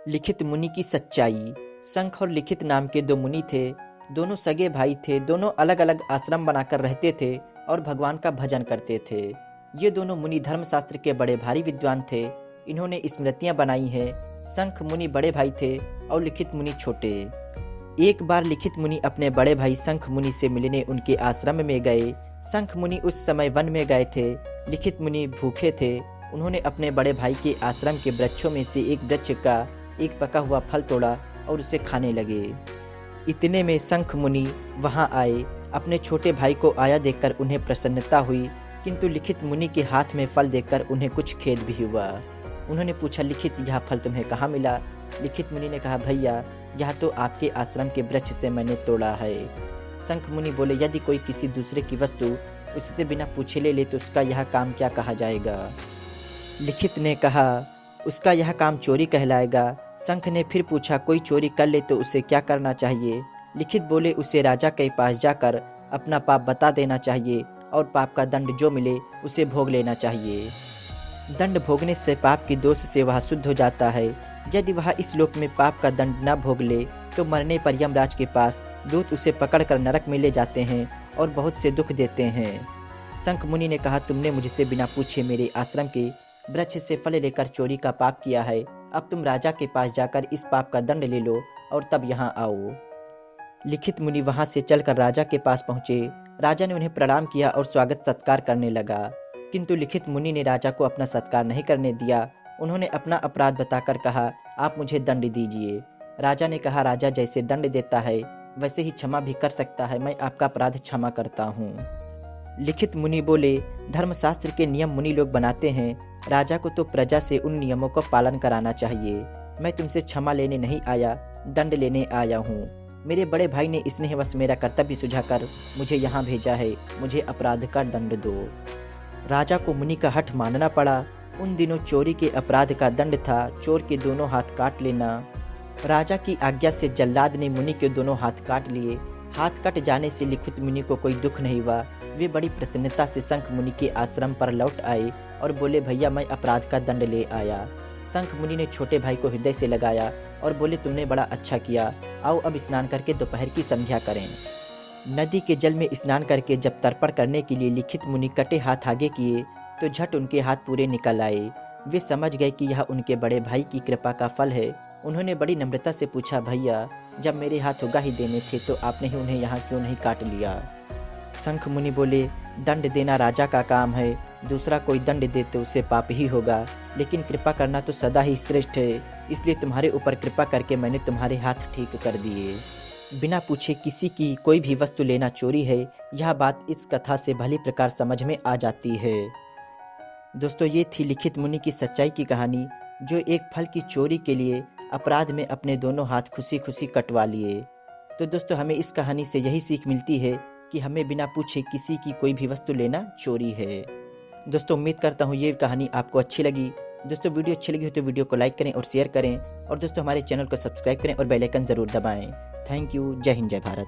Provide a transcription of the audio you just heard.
लिखित मुनि की सच्चाई। शंख और लिखित नाम के दो मुनि थे। दोनों सगे भाई थे। दोनों अलग अलग आश्रम बनाकर रहते थे और भगवान का भजन करते थे। ये दोनों मुनि धर्मशास्त्र के बड़े भारी विद्वान थे। इन्होंने स्मृतियां बनाई हैं। शंख मुनि बड़े भाई थे और लिखित मुनि छोटे। एक बार लिखित मुनि अपने बड़े भाई शंख मुनि से मिलने उनके आश्रम में गए। शंख मुनि उस समय वन में गए थे। लिखित मुनि भूखे थे। उन्होंने अपने बड़े भाई के आश्रम के वृक्षों में से एक वृक्ष का एक पका हुआ फल तोड़ा और उसे खाने लगे। इतने में शंख मुनि वहां आए। अपने छोटे भाई को आया देखकर उन्हें प्रसन्नता हुई, किंतु लिखित मुनि के हाथ में फल देखकर उन्हें कुछ खेद भी हुआ। उन्होंने पूछा, लिखित, यह फल तुम्हें कहाँ मिला? लिखित मुनि ने कहा, भैया, यह तो आपके आश्रम के वृक्ष से मैंने तोड़ा है। शंख मुनि बोले, यदि कोई किसी दूसरे की वस्तु उससे बिना पूछे ले तो उसका यह काम क्या कहा जाएगा? लिखित ने कहा, उसका यह काम चोरी कहलाएगा। शंख ने फिर पूछा, कोई चोरी कर ले तो उसे क्या करना चाहिए? लिखित बोले, उसे राजा के पास जाकर अपना पाप बता देना चाहिए और पाप का दंड जो मिले उसे भोग लेना चाहिए। दंड भोगने से पाप की दोष से वह शुद्ध हो जाता है। यदि वह इस लोक में पाप का दंड न भोग ले तो मरने पर यमराज के पास दूत उसे पकड़कर नरक में ले जाते हैं और बहुत से दुख देते हैं। शंख मुनि ने कहा, तुमने मुझसे बिना पूछे मेरे आश्रम के वृक्ष से फल लेकर चोरी का पाप किया है। अब तुम राजा के पास जाकर इस पाप का दंड ले लो और तब यहाँ आओ। लिखित मुनि वहां से चलकर राजा के पास पहुंचे। राजा ने उन्हें प्रणाम किया और स्वागत सत्कार करने लगा, किंतु लिखित मुनि ने राजा को अपना सत्कार नहीं करने दिया। उन्होंने अपना अपराध बताकर कहा, आप मुझे दंड दीजिए। राजा ने कहा, राजा जैसे दंड देता है वैसे ही क्षमा भी कर सकता है। मैं आपका अपराध क्षमा करता हूँ। लिखित मुनि बोले, धर्मशास्त्र के नियम मुनि लोग बनाते हैं। राजा को तो प्रजा से उन नियमों का पालन कराना चाहिए। मैं तुमसे क्षमा लेने नहीं आया, दंड लेने आया हूँ। मेरे बड़े भाई ने स्नेहवश मेरा कर्तव्य सुझाकर मुझे यहाँ भेजा है। मुझे अपराध का दंड दो। राजा को मुनि का हठ मानना पड़ा। उन दिनों चोरी के अपराध का दंड था चोर के दोनों हाथ काट लेना। राजा की आज्ञा से जल्लाद ने मुनि के दोनों हाथ काट लिए। हाथ कट जाने से लिखित मुनि को कोई दुख नहीं हुआ। वे बड़ी प्रसन्नता से शंख मुनि के आश्रम पर लौट आए और बोले, भैया, मैं अपराध का दंड ले आया। शंख मुनि ने छोटे भाई को हृदय से लगाया और बोले, तुमने बड़ा अच्छा किया। आओ अब स्नान करके दोपहर की संध्या करें। नदी के जल में स्नान करके जब तर्पण करने के लिए लिखित मुनि कटे हाथ आगे किए तो झट उनके हाथ पूरे निकल आए। वे समझ गए कि यह उनके बड़े भाई की कृपा का फल है। उन्होंने बड़ी नम्रता से पूछा, भैया, जब मेरे हाथ उगा ही देने थे तो आपने ही उन्हें यहाँ क्यों नहीं काट लिया? शंख मुनि बोले, दंड देना राजा का काम है। दूसरा कोई दंड दे तो उसे पाप ही होगा, लेकिन कृपा करना तो सदा ही श्रेष्ठ है। इसलिए तुम्हारे ऊपर कृपा करके मैंने तुम्हारे हाथ ठीक कर दिए। बिना पूछे किसी की कोई भी वस्तु लेना चोरी है, यह बात इस कथा से भली प्रकार समझ में आ जाती है। दोस्तों, ये थी लिखित मुनि की सच्चाई की कहानी, जो एक फल की चोरी के लिए अपराध में अपने दोनों हाथ खुशी खुशी कटवा लिए। तो दोस्तों, हमें इस कहानी से यही सीख मिलती है कि हमें बिना पूछे किसी की कोई भी वस्तु लेना चोरी है। दोस्तों, उम्मीद करता हूँ ये कहानी आपको अच्छी लगी। दोस्तों, वीडियो अच्छी लगी हो तो वीडियो को लाइक करें और शेयर करें, और दोस्तों हमारे चैनल को सब्सक्राइब करें और बेल आइकन जरूर दबाएं। Thank you. जय हिंद, जय भारत।